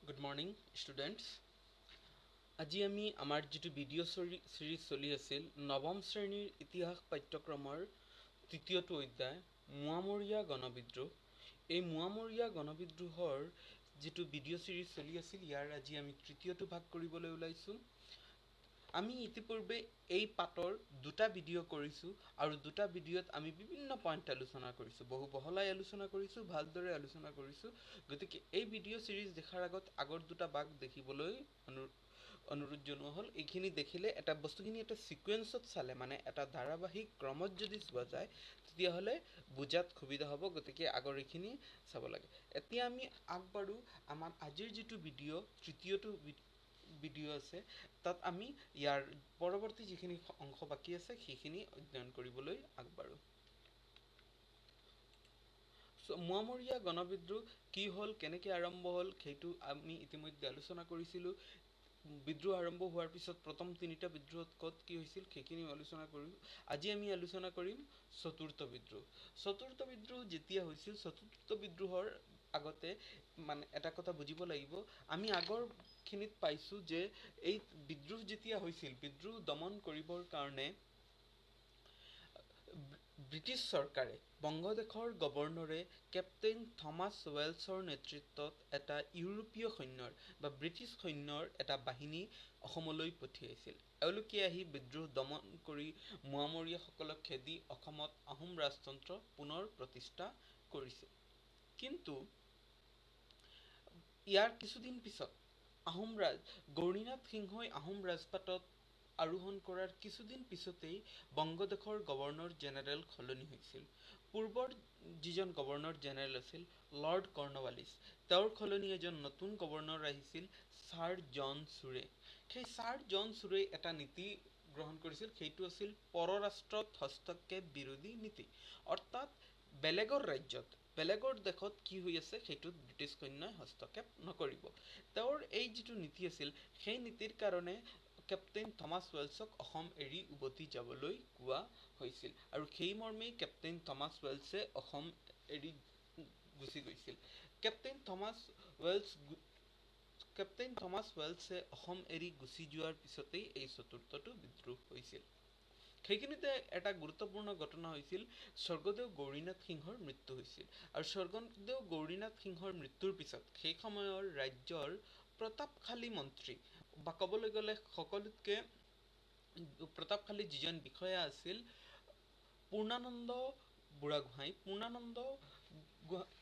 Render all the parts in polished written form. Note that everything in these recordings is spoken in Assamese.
Good morning, students. আজি আমি আমাৰ যিটো ভিডিঅ' চিৰিজ চলি আছিল নৱম শ্ৰেণীৰ ইতিহাস পাঠ্যক্ৰমৰ তৃতীয়টো অধ্যায় মোৱামৰীয়া গণবিদ্ৰোহ। এই মোৱামৰীয়া গণবিদ্ৰোহৰ যিটো ভিডিঅ' চিৰিজ চলি আছিল ইয়াৰ আজি আমি তৃতীয়টো ভাগ কৰিবলৈ ওলাইছোঁ। আমি ইতিপূৰ্বে এই পাঠৰ দুটা ভিডিঅ' কৰিছোঁ আৰু দুটা ভিডিঅ'ত আমি বিভিন্ন পইণ্ট আলোচনা কৰিছোঁ, বহু বহলাই আলোচনা কৰিছোঁ, ভালদৰে আলোচনা কৰিছোঁ। গতিকে এই ভিডিঅ' চিৰিজ দেখাৰ আগত আগৰ দুটা ভাগ দেখিবলৈ অনুৰোধ জনোৱা হ'ল। এইখিনি দেখিলে বস্তুখিনি এটা ছিকুৱেঞ্চত চালে, মানে এটা ধাৰাবাহিক ক্ৰমত যদি চোৱা যায় তেতিয়াহ'লে বুজাত সুবিধা হ'ব। গতিকে আগৰ এইখিনি চাব লাগে। এতিয়া আমি আগবাঢ়ো আমাৰ আজিৰ যিটো ভিডিঅ' তৃতীয়টো ভিডিঅ' আছে, তাত আমি ইয়াৰ পৰৱৰ্তী যিখিনি অংশ বাকী আছে সেইখিনি অধ্যয়ন কৰিবলৈ আগবাঢ়ো। মোৱামৰীয়া গণবিদ্ৰোহ কি হ'ল, কেনেকৈ আৰম্ভ হ'ল সেইটো আমি ইতিমধ্যে আলোচনা কৰিছিলোঁ। বিদ্ৰোহ আৰম্ভ হোৱাৰ পিছত প্ৰথম তিনিটা বিদ্ৰোহত ক'ত কি হৈছিল সেইখিনি আলোচনা কৰিলোঁ। আজি আমি আলোচনা কৰিম চতুৰ্থ বিদ্ৰোহ। চতুৰ্থ বিদ্ৰোহ যেতিয়া হৈছিল, চতুৰ্থ বিদ্ৰোহৰ আগতে মানে এটা কথা বুজিব লাগিব, আমি আগৰখিনিত পাইছোঁ যে এই বিদ্ৰোহ যেতিয়া হৈছিল, বিদ্ৰোহ দমন কৰিবৰ কাৰণে ব্ৰিটিছ চৰকাৰে বংগদেশৰ গভৰ্ণৰে কেপ্টেইন থমাছ ৱেলছৰ নেতৃত্বত এটা ইউৰোপীয় সৈন্যৰ বা ব্ৰিটিছ সৈন্যৰ এটা বাহিনী অসমলৈ পঠিয়াইছিল। এওঁলোকে আহি বিদ্ৰোহ দমন কৰি মোৱামৰীয়াসকলক খেদি অসমত আহোম ৰাজতন্ত্ৰ পুনৰ প্ৰতিষ্ঠা কৰিছিল। কিন্তু ইয়াৰ কিছুদিন পিছত গৌৰীনাথ সিংহই আহোম ৰাজপাটত আৰোহণ কৰাৰ কিছুদিন পিছতেই বংগদেশৰ গভৰ্ণৰ জেনেৰেল সলনি হৈছিল। পূৰ্বৰ যিজন গভৰ্ণৰ জেনেৰেল আছিল লৰ্ড কৰ্ণৱালিছ, তেওঁৰ সলনি এজন নতুন গভৰ্ণৰ আহিছিল ছাৰ জন চুৰে। সেই ছাৰ জন চুৰে এটা নীতি গ্ৰহণ কৰিছিল, সেইটো আছিল পৰৰাষ্ট্ৰত হস্তক্ষেপ বিৰোধী নীতি। অৰ্থাৎ বেলেগৰ ৰাজ্যত, বেলেগৰ দেশত কি হৈ আছে সেইটোত ব্ৰিটিছ সৈন্যই হস্তক্ষেপ নকৰিব। তেওঁৰ এই যিটো নীতি আছিল, সেই নীতিৰ কাৰণে কেপ্টেইন থমাছ ৱেলছক অসম এৰি উভতি যাবলৈ কোৱা হৈছিল আৰু সেই মৰ্মেই কেপ্টেইন থমাছ ৱেলছে অসম এৰি গুচি গৈছিল। কেপ্টেইন থমাছ ৱেলছে অসম এৰি গুচি যোৱাৰ পিছতেই এই চতুৰ্থটো বিদ্ৰোহ হৈছিল। সেইখিনিতে এটা গুৰুত্বপূৰ্ণ ঘটনা হৈছিল, স্বৰ্গদেউ গৌৰীনাথ সিংহৰ মৃত্যু হৈছিল। আৰু স্বৰ্গদেউ গৌৰীনাথ সিংহৰ মৃত্যুৰ পিছত সেই সময়ৰ ৰাজ্যৰ প্ৰতাপশালী মন্ত্ৰী বা ক'বলৈ গ'লে সকলোতকৈ প্ৰতাপশালী যিজন বিষয়া আছিল পূৰ্ণানন্দ বুঢ়াগোহাঁই।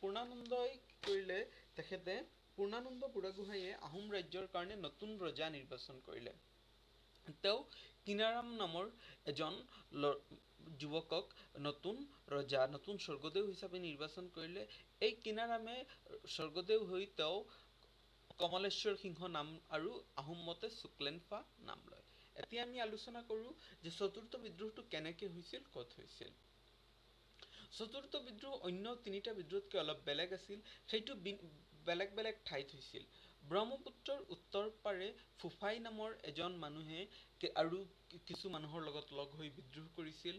পূৰ্ণানন্দই কৰিলে, পূৰ্ণানন্দ বুঢ়াগোহাঁইয়ে আহোম ৰাজ্যৰ কাৰণে নতুন ৰজা নিৰ্বাচন কৰিলে। তেওঁ কিনাৰাম নামৰ এজন যুৱকক নতুন ৰজা, নতুন স্বৰ্গদেউ হিচাপে নিৰ্বাচন কৰিলে। এই কিনাৰামে স্বৰ্গদেউ হৈ তেওঁ কমলেশ্বৰ সিংহ নাম আৰু আহোম মতে শুক্লেনফা নাম লয়। এতিয়া আমি আলোচনা কৰোঁ যে চতুৰ্থ বিদ্ৰোহটো কেনেকৈ হৈছিল, ক'ত হৈছিল। চতুৰ্থ বিদ্ৰোহ অন্য তিনিটা বিদ্ৰোহতকৈ অলপ বেলেগ আছিল। সেইটো বেলেগ বেলেগ ঠাইত হৈছিল। ব্ৰহ্মপুত্ৰৰ উত্তৰ পাৰে ফুফাই নামৰ এজন মানুহে আৰু কিছু মানুহৰ লগত লগ হৈ বিদ্ৰোহ কৰিছিল।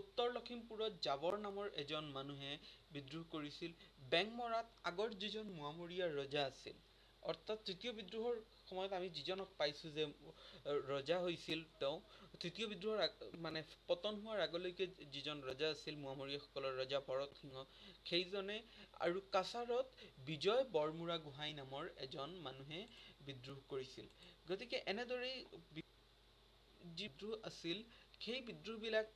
উত্তৰ লখিমপুৰত জাবৰ নামৰ এজন মানুহে বিদ্ৰোহ কৰিছিল। বেংমৰাত আগৰ যিজন মোৱামৰীয়া ৰজা আছিল, অৰ্থাৎ তৃতীয় বিদ্ৰোহৰ সময়ত আমি যিজনক পাইছোঁ যে ৰজা হৈছিল, তেওঁ তৃতীয় বিদ্ৰোহৰ মানে পতন হোৱাৰ আগলৈকে যিজন ৰজা আছিল মোৱামৰীয়াসকলৰ ৰজা ভৰত সিংহ, সেইজনে আৰু কাছাৰত বিজয় বৰমুৰা গোহাঁই নামৰ এজন মানুহে বিদ্ৰোহ কৰিছিল। গতিকে এনেদৰেই যি বিদ্ৰোহ আছিল, সেই বিদ্ৰোহবিলাক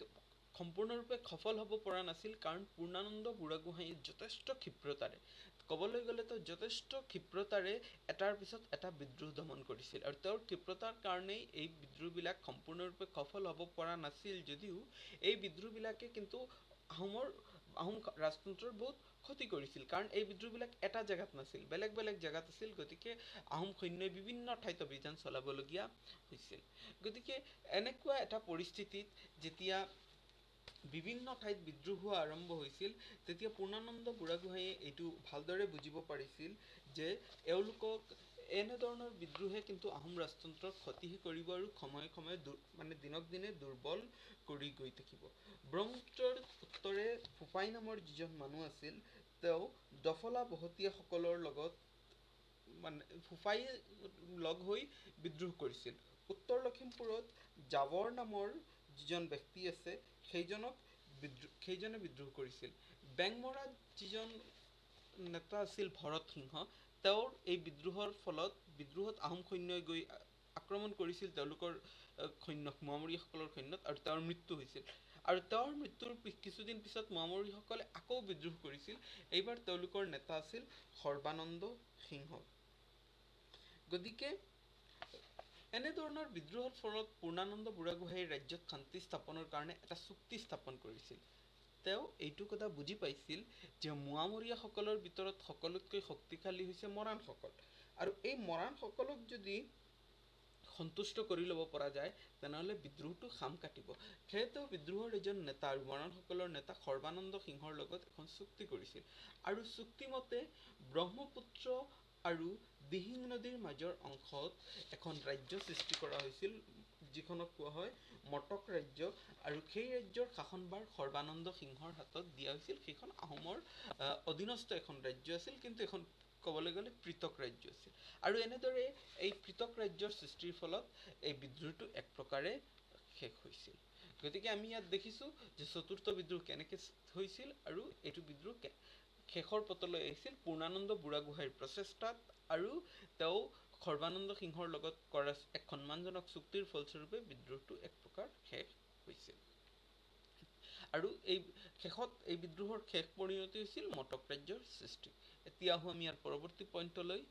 সম্পূৰ্ণৰূপে সফল হ'ব পৰা নাছিল, কাৰণ পূৰ্ণানন্দ বুঢ়াগোহাঁইয়ে যথেষ্ট ক্ষিপ্ৰতাৰে, ক'বলৈ গ'লেতো যথেষ্ট ক্ষিপ্ৰতাৰে এটাৰ পিছত এটা বিদ্ৰোহ দমন কৰিছিল। আৰু তেওঁৰ ক্ষিপ্ৰতাৰ কাৰণেই এই বিদ্ৰোহবিলাক সম্পূৰ্ণৰূপে সফল হ'ব পৰা নাছিল যদিও এই বিদ্ৰোহবিলাকে কিন্তু আহোম ৰাজতন্ত্ৰৰ বহুত ক্ষতি কৰিছিল, কাৰণ এই বিদ্ৰোহবিলাক এটা জেগাত নাছিল, বেলেগ বেলেগ জেগাত আছিল। গতিকে আহোম সৈন্যই বিভিন্ন ঠাইত অভিযান চলাবলগীয়া হৈছিল। গতিকে এনেকুৱা এটা পৰিস্থিতিত যেতিয়া বিভিন্ন ঠাইত বিদ্ৰোহ হোৱা আৰম্ভ হৈছিল, তেতিয়া পূৰ্ণানন্দ বুঢ়াগোহাঁইয়ে এইটো ভালদৰে বুজিব পাৰিছিল যে এওঁলোকক এনেধৰণৰ বিদ্ৰোহে কিন্তু আহোম ৰাজতন্ত্ৰক ক্ষতিহে কৰিব আৰু সময়ে সময়ে দিনক দিনে দুৰ্বল কৰি গৈ থাকিব। ব্ৰহ্মপুত্ৰৰ উত্তৰে ফুফাই নামৰ যিজন মানুহ আছিল, তেওঁ দফলা বহতীয়াসকলৰ লগত মানে ফুফাই লগ হৈ বিদ্ৰোহ কৰিছিল। উত্তৰ লখিমপুৰত জাবৰ নামৰ যিজন ব্যক্তি আছে সেইজনে বিদ্ৰোহ কৰিছিল। বেংমৰাত যিজন নেতা আছিল ভৰত সিংহ, তেওঁৰ এই বিদ্ৰোহত আহোম সৈন্যই গৈ আক্ৰমণ কৰিছিল তেওঁলোকৰ সৈন্যক, মোৱামৰীয়াসকলৰ সৈন্যত, আৰু তেওঁৰ মৃত্যু হৈছিল। আৰু তেওঁৰ মৃত্যুৰ কিছুদিন পিছত মোৱামৰীয়াসকলে আকৌ বিদ্ৰোহ কৰিছিল। এইবাৰ তেওঁলোকৰ নেতা আছিল সৰ্বানন্দ সিংহ। গতিকে এনেধৰণৰ বিদ্ৰোহৰ ফলত পূৰ্ণানন্দ বুঢ়াগোহাঁইয়ে ৰাজ্যত শান্তি স্থাপনৰ কাৰণে এটা চুক্তি স্থাপন কৰিছিল। তেওঁ এইটো কথা বুজি পাইছিল যে মোৱামৰীয়াসকলৰ ভিতৰত সকলোতকৈ শক্তিশালী হৈছে মৰাণসকল, আৰু এই মৰাণসকলক যদি সন্তুষ্ট কৰি ল'ব পৰা যায় তেনেহ'লে বিদ্ৰোহটো খাম কাটিব। সেয়ে তেওঁ বিদ্ৰোহৰ এজন নেতা আৰু মৰাণসকলৰ নেতা সৰ্বানন্দ সিংহৰ লগত এখন চুক্তি কৰিছিল, আৰু চুক্তিমতে ব্ৰহ্মপুত্ৰ আৰু দিহিং নদীৰ মাজৰ অংশত এখন ৰাজ্য সৃষ্টি কৰা হৈছিল, যিখনক কোৱা হয় মটক ৰাজ্য, আৰু সেই ৰাজ্যৰ শাসনভাৰ সৰ্বানন্দ সিংহৰ হাতত দিয়া হৈছিল। সেইখন আহোমৰ অধীনস্থ এখন ৰাজ্য আছিল, কিন্তু এখন ক'বলৈ গ'লে পৃথক ৰাজ্য আছিল। আৰু এনেদৰে এই পৃথক ৰাজ্যৰ সৃষ্টিৰ ফলত এই বিদ্ৰোহটো এক প্ৰকাৰে শেষ হৈছিল। গতিকে আমি ইয়াত দেখিছোঁ যে চতুৰ্থ বিদ্ৰোহ কেনেকৈ হৈছিল, আৰু এইটো বিদ্ৰোহ শেষৰ পথলৈ আহিছিল পূৰ্ণানন্দ বুঢ়াগোহাঁইৰ প্ৰচেষ্টাত, আৰু তেওঁ সৰ্বানন্দ সিংহৰ লগত কৰা এক সন্মানজনক চুক্তিৰ ফলস্বৰূপে বিদ্ৰোহটো এক প্ৰকাৰ শেষ হৈছিল। আৰু শেষত এই বিদ্ৰোহৰ শেষ পৰিণতি হৈছিল মটক ৰাজ্যৰ সৃষ্টি। এতিয়া আহোঁ আমি ইয়াৰ পৰৱৰ্তী পইণ্টলৈ,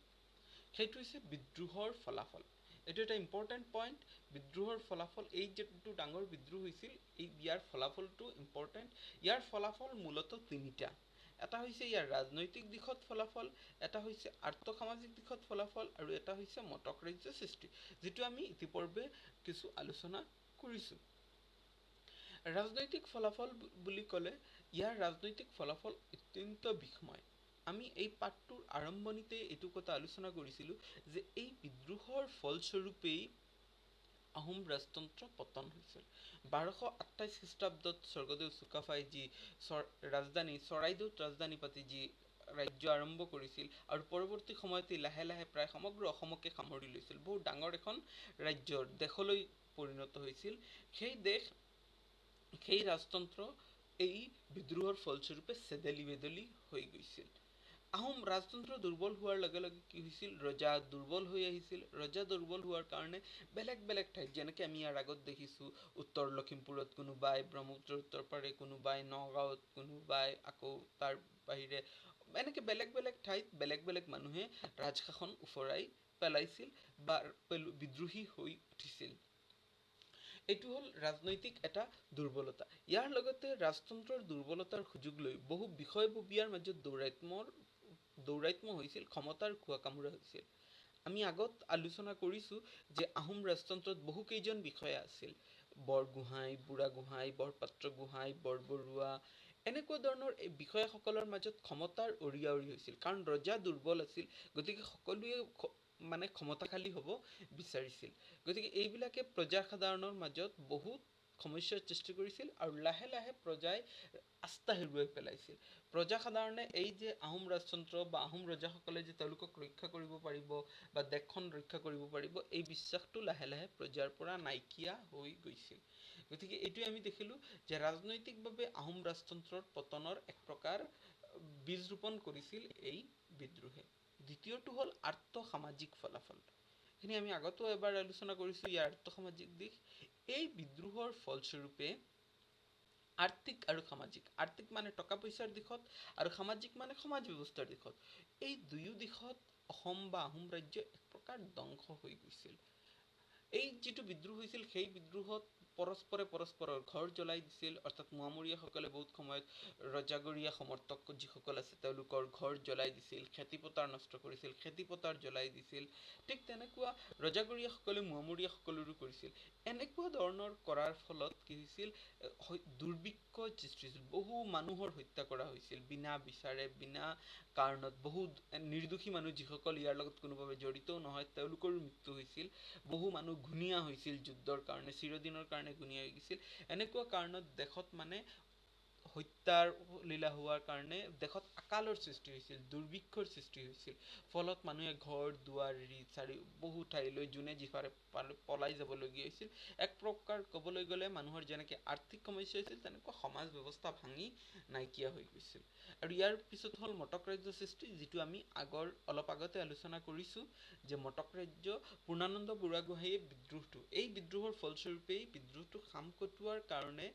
সেইটো হৈছে বিদ্ৰোহৰ ফলাফল। এইটো এটা ইম্পৰ্টেণ্ট পইণ্ট। বিদ্ৰোহৰ ফলাফল, এই যিটো ডাঙৰ বিদ্ৰোহ হৈছিল ইয়াৰ ফলাফলটো ইম্পৰ্টেণ্ট। ইয়াৰ ফলাফল মূলতঃ তিনিটা। এটা হৈছে ইয়াৰ ৰাজনৈতিক দিশত ফলাফল, এটা হৈছে আৰ্থ সামাজিক দিশত ফলাফল, আৰু এটা হৈছে মটক ৰাজ্যৰ সৃষ্টি, যিটো আমি ইতিপূৰ্বে কিছু আলোচনা কৰিছোঁ। ৰাজনৈতিক ফলাফল বুলি ক'লে ইয়াৰ ৰাজনৈতিক ফলাফল অত্যন্ত বিষময়। আমি এই পাঠটোৰ আৰম্ভণিতে এইটো কথা আলোচনা কৰিছিলোঁ যে এই বিদ্ৰোহৰ ফলস্বৰূপেই আহোম ৰাজতন্ত্ৰ পতন হৈছিল। 1228 খ্ৰীষ্টাব্দত স্বৰ্গদেউ চুকাফাই যি ৰাজধানী চৰাইদেউত ৰাজধানী পাতি যি ৰাজ্য আৰম্ভ কৰিছিল, আৰু পৰৱৰ্তী সময়তে লাহে লাহে প্ৰায় সমগ্ৰ অসমকে সামৰি লৈছিল, বহুত ডাঙৰ এখন ৰাজ্যৰ দেশলৈ পৰিণত হৈছিল। সেই ৰাজতন্ত্ৰ এই বিদ্ৰোহৰ ফলস্বৰূপে চেদেলি বেদলি হৈ গৈছিল। আহোম ৰাজতন্ত্ৰ দুৰ্বল হোৱাৰ লগে লগে কি হৈছিল, ৰজা দুৰ্বল হৈ আহিছিল। ৰজা দুৰ্বল হোৱাৰ কাৰণে বেলেগ বেলেগ ঠাইত, যেনেকৈ আমি ইয়াৰ আগত দেখিছোঁ উত্তৰ লখিমপুৰত কোনোবাই, ব্ৰহ্মপুত্ৰৰ উত্তৰ পাৰে কোনোবাই, নগাঁৱত কোনোবাই, আকৌ তাৰ বাহিৰে এনেকৈ বেলেগ বেলেগ ঠাইত বেলেগ বেলেগ মানুহে ৰাজশাসন উফৰাই পেলাইছিল বা বিদ্ৰোহী হৈ উঠিছিল। এইটো হ'ল ৰাজনৈতিক এটা দুৰ্বলতা। ইয়াৰ লগতে ৰাজতন্ত্ৰৰ দুৰ্বলতাৰ সুযোগ লৈ বহু বিষয়ববীয়াৰ মাজত দৌৰাত্ম্য হৈছিল, ক্ষমতাৰ খোৱা কামোৰা হৈছিল। আমি আগত আলোচনা কৰিছোঁ যে আহোম ৰাজতন্ত্ৰত বহুকেইজন বিষয়া আছিল, বৰগোহাঁই, বুঢ়াগোহাঁই, বৰপাত্ৰ গোহাঁই, বৰবৰুৱা, এনেকুৱা ধৰণৰ এই বিষয়াসকলৰ মাজত ক্ষমতাৰ অৰিয়াঅৰি হৈছিল, কাৰণ ৰজা দুৰ্বল আছিল, গতিকে সকলোৱে ক্ষমতাশালী হ'ব বিচাৰিছিল। গতিকে এইবিলাকে প্ৰজাসাধাৰণৰ মাজত বহুত সমস্যাৰ সৃষ্টি কৰিছিল, আৰু লাহে লাহে প্ৰজাই আস্থা হেৰুৱাই পেলাইছিল। প্ৰজাসাধাৰণে এই যে আহোম ৰাজতন্ত্ৰ বা আহোম ৰজাসকলে যে তেওঁলোকক ৰক্ষা কৰিব পাৰিব বা দেশখন ৰক্ষা কৰিব পাৰিব, এই বিশ্বাসটো লাহে লাহে প্ৰজাৰ পৰা নাইকিয়া হৈ গৈছিল। গতিকে এইটোৱে আমি দেখিলোঁ যে ৰাজনৈতিকভাৱে আহোম ৰাজতন্ত্ৰৰ পতনৰ এক প্ৰকাৰ বীজ ৰোপণ কৰিছিল এই বিদ্ৰোহে। দ্বিতীয়টো হ'ল আৰ্থ সামাজিক ফলাফল। এইখিনি আমি আগতেও এবাৰ আলোচনা কৰিছোঁ ইয়াৰ আৰ্থ সামাজিক দিশ। এই বিদ্ৰোহৰ ফলস্বৰূপে আৰ্থিক আৰু সামাজিক, আৰ্থিক মানে টকা পইচাৰ দিশত, আৰু সামাজিক মানে সমাজ ব্যৱস্থাৰ দিশত, এই দুয়ো দিশত অসম বা আহোম ৰাজ্য এক প্ৰকাৰ ধ্বংস হৈ গৈছিল। এই যিটো বিদ্ৰোহ হৈছিল সেই বিদ্ৰোহত পৰস্পৰে পৰস্পৰৰ ঘৰ জ্বলাই দিছিল, অৰ্থাৎ মোৱামৰীয়াসকলে বহুত সময়ত ৰজাগৰীয়া সমৰ্থক যিসকল আছে তেওঁলোকৰ ঘৰ জ্বলাই দিছিল, খেতিপথাৰ নষ্ট কৰিছিল, খেতিপথাৰ জ্বলাই দিছিল। ঠিক তেনেকুৱা ৰজাগৰীয়াসকলে মোৱামৰীয়াসকলৰো কৰিছিল। এনেকুৱা ধৰণৰ কৰাৰ ফলত কি হৈছিল, দুৰ্ভিক্ষৰ সৃষ্টি হৈছিল, বহু মানুহৰ হত্যা কৰা হৈছিল বিনা বিচাৰে, বিনা কাৰণত। বহুত নিৰ্দোষী মানুহ যিসকল ইয়াৰ লগত কোনোভাৱে জড়িতও নহয় তেওঁলোকৰো মৃত্যু হৈছিল। বহু মানুহ ঘূণীয়া হৈছিল যুদ্ধৰ কাৰণে, চিৰদিনৰ কাৰণে ঘূণীয়া হৈ গৈছিল। এনেকুৱা কাৰণত দেশত হত্যাৰ লীলা হোৱাৰ কাৰণে দেশত আকালৰ সৃষ্টি হৈছিল, দুৰ্ভিক্ষৰ সৃষ্টি হৈছিল। ফলত মানুহে ঘৰ দুৱাৰ এৰি বহু ঠাইলৈ যোনে যিফালে পলাই যাবলগীয়া হৈছিল। এক প্ৰকাৰ ক'বলৈ গ'লে মানুহৰ যেনেকৈ আৰ্থিক সমস্যা হৈছিল, তেনেকুৱা সমাজ ব্যৱস্থা ভাঙি নাইকিয়া হৈ গৈছিল। আৰু ইয়াৰ পিছত হ'ল মটক ৰাজ্যৰ সৃষ্টি, যিটো আমি অলপ আগতে আলোচনা কৰিছোঁ, যে মটক ৰাজ্য পূৰ্ণানন্দ বুঢ়াগোহাঁঞিয়ে এই বিদ্ৰোহৰ ফলস্বৰূপেই বিদ্ৰোহটো সাম কটোৱাৰ কাৰণে,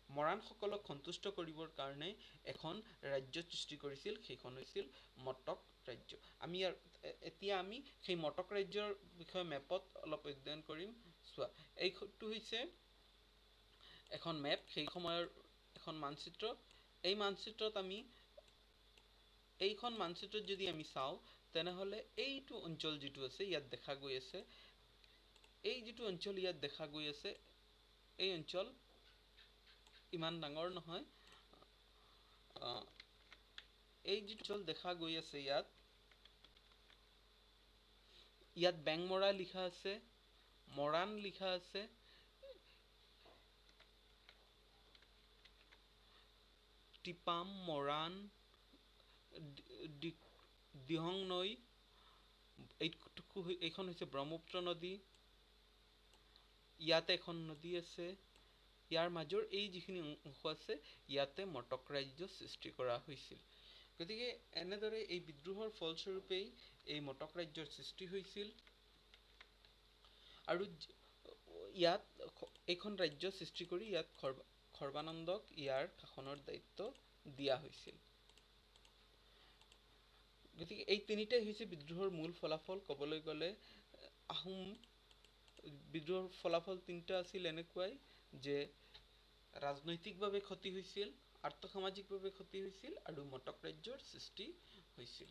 মৰাণসকলক সন্তুষ্ট কৰিবৰ কাৰণে এখন ৰাজ্য সৃষ্টি কৰিছিল, সেইখন হৈছিল মটক ৰাজ্য। এতিয়া আমি সেই মটক ৰাজ্যৰ বিষয়ে মেপত অলপ অধ্যয়ন কৰিম। চোৱা, এইটো হৈছে এখন মেপ, সেই সময়ৰ এখন মানচিত্ৰ। এইখন মানচিত্ৰত যদি আমি চাওঁ, তেনেহ'লে এইটো অঞ্চল যিটো আছে ইয়াত দেখা গৈ আছে, এই যিটো অঞ্চল ইয়াত দেখা গৈ আছে, এই অঞ্চল ইমান ডাঙৰ নহয়। এই যিটো অঞ্চল দেখা গৈ আছে, ইয়াত বেংমৰা লিখা আছে, মৰাণ লিখা আছে, টিপাম, মৰাণ, দিহং নৈ, এইখন হৈছে ব্ৰহ্মপুত্ৰ নদী, ইয়াতে এখন নদী আছে। ইয়াৰ মাজৰ এই যিখিনি অংশ আছে, ইয়াতে মটক ৰাজ্য সৃষ্টি কৰা হৈছিল। গতিকে এনেদৰে এই বিদ্ৰোহৰ ফলস্বৰূপেই এই মটক ৰাজ্যৰ সৃষ্টি হৈছিল। আৰু ইয়াত এইখন ৰাজ্য সৃষ্টি কৰি ইয়াত সৰ্বানন্দক ইয়াৰ শাসনৰ দায়িত্ব দিয়া হৈছিল। গতিকে এই তিনিটাই হৈছে বিদ্ৰোহৰ মূল ফলাফল। ক'বলৈ গ'লে আহোম বিদ্ৰোহৰ ফলাফল তিনিটা আছিল এনেকুৱাই, যে ৰাজনৈতিকভাৱে ক্ষতি হৈছিল, আৰ্থসামাজিকভাৱে ক্ষতি হৈছিল, আৰু মটক ৰাজ্যৰ সৃষ্টি হৈছিল।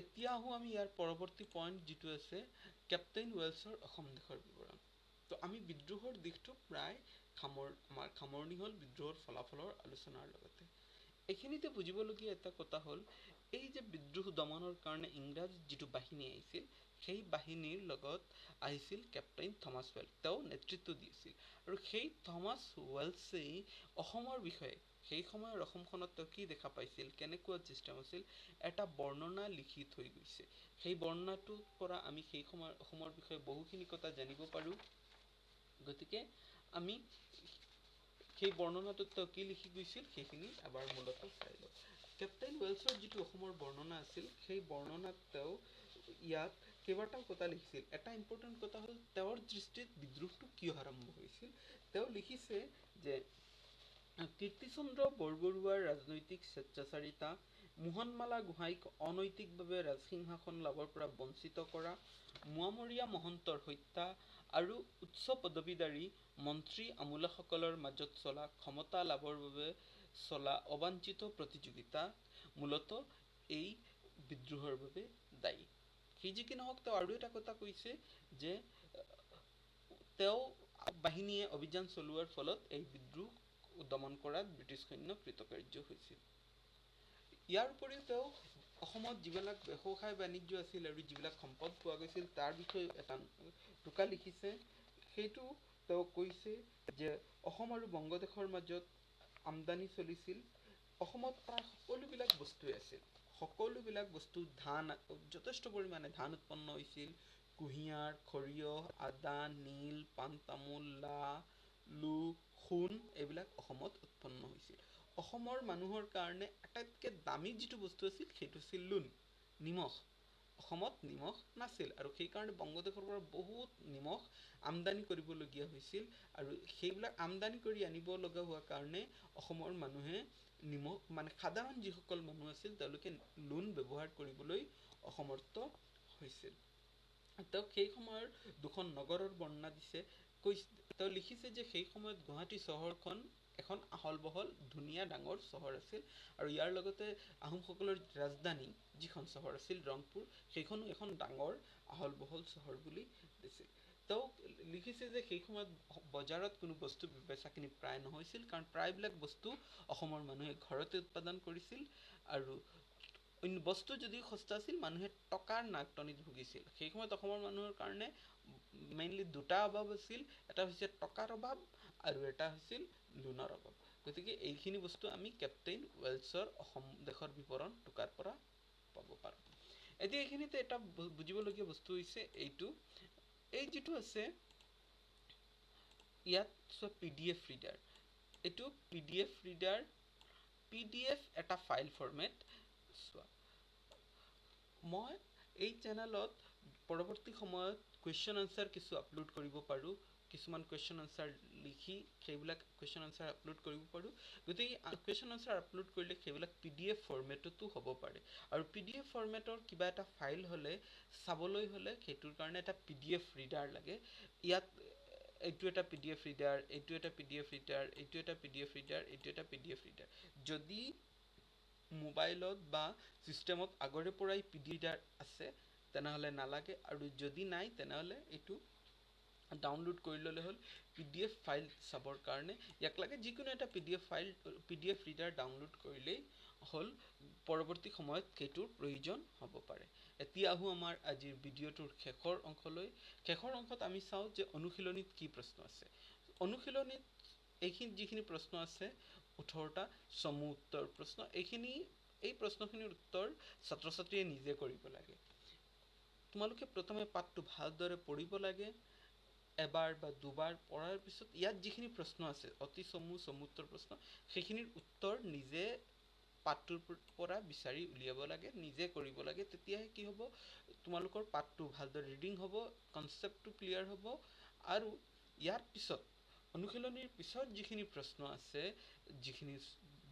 এতিয়া আহোঁ আমি ইয়াৰ পৰৱৰ্তী পইণ্ট, যিটো আছে কেপ্টেইন ৱেলছৰ অসম দেশৰ বিৱৰণ। তো আমি বিদ্ৰোহৰ দিশটো প্ৰায় আমাৰ সামৰণি হ'ল বিদ্ৰোহৰ ফলাফলৰ আলোচনাৰ লগতে। এইখিনিতে বুজিবলগীয়া এটা কথা হ'ল, এই যে বিদ্ৰোহ দমনৰ কাৰণে ইংৰাজ যিটো বাহিনী আহিছিল, সেই বাহিনীৰ লগত আহিছিল কেপ্টেইন থমাছ ৱেলছ। তেওঁ নেতৃত্ব দিছিল। আৰু সেই থমাছ ৱেলছেই অসমৰ বিষয়ে, সেই সময়ৰ অসমখনত তেওঁ কি দেখা পাইছিল, কেনেকুৱা ছিষ্টেম আছিল, এটা বৰ্ণনা লিখি থৈ গৈছে। সেই বৰ্ণনাটোৰ পৰা আমি সেই সময়ৰ অসমৰ বিষয়ে বহুখিনি কথা জানিব পাৰোঁ। গতিকে আমি সেই বৰ্ণনাটোত তেওঁ কি লিখি গৈছিল, সেইখিনি এবাৰ মূলতঃ চাই লওঁ। কেপ্টেইন ৱেলছৰ যিটো অসমৰ বৰ্ণনা আছিল, সেই বৰ্ণনাত তেওঁ ইয়াত কেইবাটাও কথা লিখিছিল। এটা ইম্পৰ্টেণ্ট কথা হ'ল, তেওঁৰ দৃষ্টিত বিদ্ৰোহটো কিয় আৰম্ভ হৈছিল। তেওঁ লিখিছে যে কীৰ্তিচন্দ্ৰ বৰবৰুৱাৰ ৰাজনৈতিক স্বেচ্ছাচাৰিতা, মোহনমালা গোহাঁইক অনৈতিকভাৱে ৰাজসিংহাসন লাভৰ পৰা বঞ্চিত কৰা, মোৱামৰীয়া মহন্তৰ হত্যা, আৰু উচ্চ পদবীধাৰী মন্ত্ৰী আমোলাসকলৰ মাজত চলা ক্ষমতা লাভৰ বাবে চলা অবাঞ্ছিত প্ৰতিযোগিতা মূলতঃ এই বিদ্ৰোহৰ বাবে দায়ী। সেই যি কি নহওক, তেওঁ আৰু এটা কথা কৈছে, যে তেওঁ বাহিনীয়ে অভিযান চলোৱাৰ ফলত এই বিদ্ৰোহ দমন কৰাত ব্ৰিটিছ সৈন্য কৃতকাৰ্য হৈছিল। ইয়াৰ উপৰিও তেওঁ অসমত যিবিলাক ব্যৱসায় বাণিজ্য আছিল আৰু যিবিলাক সম্পদ পোৱা গৈছিল, তাৰ বিষয়ে এটা টোকা লিখিছে। সেইটো তেওঁ কৈছে যে অসম আৰু বংগদেশৰ মাজত আমদানি চলিছিল। অসমত প্ৰায় সকলোবিলাক বস্তুৱে আছিল। সকলোবিলাক বস্তু, ধান, যথেষ্ট পৰিমাণে ধান উৎপন্ন হৈছিল। কুঁহিয়াৰ, সৰিয়হ, আদা, নীল, পাণ তামোল, লা, লু, সোণ, এইবিলাক অসমত উৎপন্ন হৈছিল। অসমৰ মানুহৰ কাৰণে আটাইতকৈ দামী যিটো বস্তু আছিল, সেইটো আছিল লোণ, নিমখ। অসমত নিমখ নাছিল, আৰু সেইকাৰণে বংগদেশৰ পৰা বহুত নিমখ আমদানি কৰিবলগীয়া হৈছিল। আৰু সেইবিলাক আমদানি কৰি আনিব লগা হোৱাৰ কাৰণে অসমৰ মানুহে নিমখ, সাধাৰণ যিসকল মানুহ আছিল, তেওঁলোকে লোণ ব্যৱহাৰ কৰিবলৈ অসমৰ্থ হৈছিল। তেওঁ সেই সময়ৰ দুখন নগৰৰ বৰ্ণনা দিছে। তেওঁ লিখিছে যে সেই সময়ত গুৱাহাটী চহৰখন এখন আহল বহল ধুনীয়া ডাঙৰ চহৰ আছিল, আৰু ইয়াৰ লগতে আহোমসকলৰ ৰাজধানী যিখন চহৰ আছিল ৰংপুৰ, সেইখনো এখন ডাঙৰ আহল বহল চহৰ বুলি দিছিল। তেওঁ লিখিছে যে সেই সময়ত বজাৰত কোনো বস্তু বেচা কিনি প্ৰায় নহৈছিল, কাৰণ প্ৰায়বিলাক বস্তু অসমৰ মানুহে ঘৰতে উৎপাদন কৰিছিল। আৰু বস্তু যদিও সস্তা আছিল, মানুহে টকাৰ নাটনিত ভুগিছিল। সেই সময়ত অসমৰ মানুহৰ কাৰণে মেইনলি দুটা অভাৱ আছিল, এটা হৈছে টকাৰ অভাৱ আৰু এটা হৈছিল লোনৰ অভাৱ। গতিকে এইখিনি বস্তু আমি কেপ্টেইন ৱেলছৰ অসম দেশৰ বিৱৰণ টোকাৰ পৰা পাব পাৰোঁ। এতিয়া এইখিনিতে এটা বুজিবলগীয়া বস্তু হৈছে এইটো, এই যিটো আছে ইয়াত চোৱা PDF ৰিডাৰ, এইটো PDF ৰিডাৰ, PDF এটা ফাইল ফৰ্মেট। চোৱা মই এই চেনেলত পৰৱৰ্তী সময়ত কুৱেশ্যন আনচাৰ কিছু আপলোড কৰিব পাৰোঁ, কিছুমান কুৱেশ্যন আনচাৰ লিখি সেইবিলাক কুৱেশ্যন আনচাৰ আপলোড কৰিব পাৰোঁ। গতিকে কুৱেশ্যন আনচাৰ আপলোড কৰিলে সেইবিলাক PDF ফৰ্মেটতো হ'ব পাৰে, আৰু PDF ফৰ্মেটৰ কিবা এটা ফাইল হ'লে চাবলৈ হ'লে সেইটোৰ কাৰণে এটা PDF ৰিডাৰ লাগে। ইয়াত এইটো এটা PDF ৰিডাৰ, এইটো এটা PDF ৰিডাৰ, এইটো এটা PDF ৰিডাৰ, এইটো এটা PDF ৰিডাৰ। যদি মোবাইলত বা ছিষ্টেমত আগৰে পৰাই PD ৰিডাৰ আছে তেনেহ'লে নালাগে, আৰু যদি নাই তেনেহ'লে এইটো ডাউনলোড কৰি ল'লে হ'ল। PDF ফাইল চাবৰ কাৰণে ইয়াক লাগে, যিকোনো এটা PDF ৰিডাৰ ডাউনলোড কৰিলেই হ'ল, পৰৱৰ্তী সময়ত সেইটোৰ প্ৰয়োজন হ'ব পাৰে। এতিয়া আহোঁ আমাৰ আজিৰ ভিডিঅ'টোৰ শেষৰ অংশলৈ। শেষৰ অংশত আমি চাওঁ যে অনুশীলনীত কি প্ৰশ্ন আছে। অনুশীলনীত এইখিনি যিখিনি প্ৰশ্ন আছে 18টা চমু উত্তৰ প্ৰশ্ন, এই প্ৰশ্নখিনিৰ উত্তৰ ছাত্ৰ ছাত্ৰীয়ে নিজে কৰিব লাগে। তোমালোকে প্ৰথমে পাঠটো ভালদৰে পঢ়িব লাগে। এবাৰ বা দুবাৰ পঢ়াৰ পিছত ইয়াত যিখিনি প্ৰশ্ন আছে অতি চমু উত্তৰ প্ৰশ্ন, সেইখিনিৰ উত্তৰ নিজে পাঠটোৰ পৰা বিচাৰি উলিয়াব লাগে, নিজে কৰিব লাগে। তেতিয়াহে কি হ'ব, তোমালোকৰ পাঠটো ভালদৰে ৰিডিং হ'ব, কনচেপ্টটো ক্লিয়াৰ হ'ব। আৰু ইয়াৰ পিছত অনুশীলনীৰ পিছত যিখিনি প্ৰশ্ন আছে, যিখিনি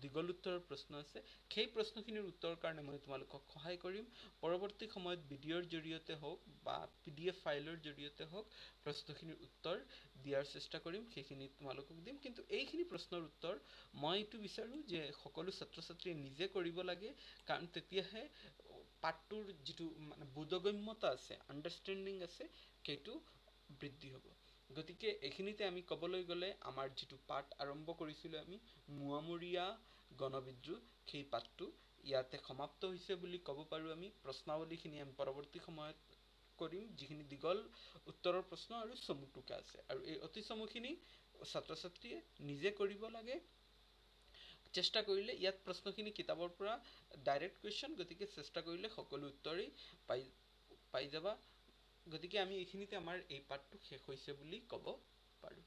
দীঘল উত্তৰৰ প্ৰশ্ন আছে, সেই প্ৰশ্নখিনিৰ উত্তৰৰ কাৰণে মই তোমালোকক সহায় কৰিম। পৰৱৰ্তী সময়ত ভিডিঅ'ৰ জৰিয়তে হওক বা PDF ফাইলৰ জৰিয়তে হওক প্ৰশ্নখিনিৰ উত্তৰ দিয়াৰ চেষ্টা কৰিম, সেইখিনি তোমালোকক দিম। কিন্তু এইখিনি প্ৰশ্নৰ উত্তৰ মই এইটো বিচাৰোঁ যে সকলো ছাত্ৰ ছাত্ৰীয়ে নিজে কৰিব লাগে, কাৰণ তেতিয়াহে পাঠটোৰ যিটো মানে বোধগম্যতা আছে, আণ্ডাৰষ্টেণ্ডিং আছে, সেইটো বৃদ্ধি হ'ব। গতিকে এইখিনিতে আমি ক'বলৈ গ'লে আমাৰ যিটো পাঠ আৰম্ভ কৰিছিলোঁ আমি মোৱামৰীয়া গণবিদ্ৰোহ, সেই পাঠটো ইয়াতে সমাপ্ত হৈছে বুলি ক'ব পাৰোঁ আমি। প্ৰশ্নাৱলীখিনি আমি পৰৱৰ্তী সময়ত কৰিম, যিখিনি দীঘল উত্তৰৰ প্ৰশ্ন আৰু চমু টোকা আছে, আৰু এই অতি চমুখিনি ছাত্ৰ ছাত্ৰীয়ে নিজে কৰিব লাগে। চেষ্টা কৰিলে ইয়াত প্ৰশ্নখিনি কিতাপৰ পৰা ডাইৰেক্ট কুৱেশ্যন, গতিকে চেষ্টা কৰিলে সকলো উত্তৰেই পাই যাবা। গতিকে আমি এইখিনিতে আমাৰ এই পাঠটো শেষ হৈছে বুলি ক'ব পাৰোঁ।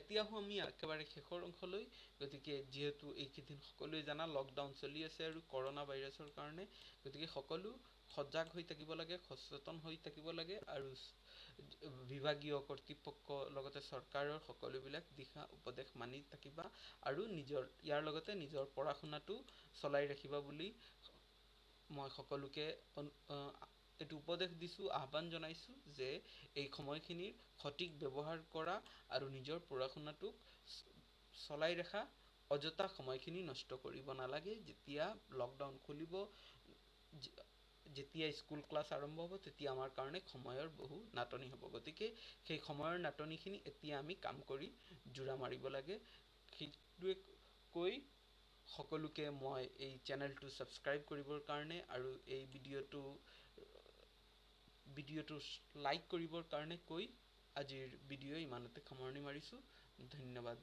এতিয়া আহোঁ আমি একেবাৰে শেষৰ অংশলৈ। গতিকে যিহেতু এইকেইদিন সকলোৱে জানা লকডাউন চলি আছে আৰু কৰোণা ভাইৰাছৰ কাৰণে, গতিকে সকলো সজাগ হৈ থাকিব লাগে, সচেতন হৈ থাকিব লাগে, আৰু বিভাগীয় কৰ্তৃপক্ষ লগতে চৰকাৰৰ সকলোবিলাক দিহা উপদেশ মানি থাকিবা, আৰু ইয়াৰ লগতে নিজৰ পঢ়া শুনাটো চলাই ৰাখিবা বুলি মই সকলোকে এইটো উপদেশ দিছোঁ, আহ্বান জনাইছোঁ যে এই সময়খিনিৰ সঠিক ব্যৱহাৰ কৰা আৰু নিজৰ পঢ়া শুনাটোক চলাই ৰখা, অযথা সময়খিনি নষ্ট কৰিব নালাগে। যেতিয়া লকডাউন খুলিব, যেতিয়া স্কুল ক্লাছ আৰম্ভ হ'ব, তেতিয়া আমাৰ কাৰণে সময়ৰ বহু নাটনি হ'ব। গতিকে সেই সময়ৰ নাটনিখিনি এতিয়া আমি কাম কৰি জোৰা মাৰিব লাগে। সেইটোৱে কৈ সকলোকে মই এই চেনেলটো ছাবস্ক্ৰাইব কৰিবৰ কাৰণে আৰু এই ভিডিঅ'টো লাইক কৰিবৰ কাৰণে কৈ আজিৰ ভিডিঅ' ইমানতে সামৰণি মাৰিছোঁ। ধন্যবাদ।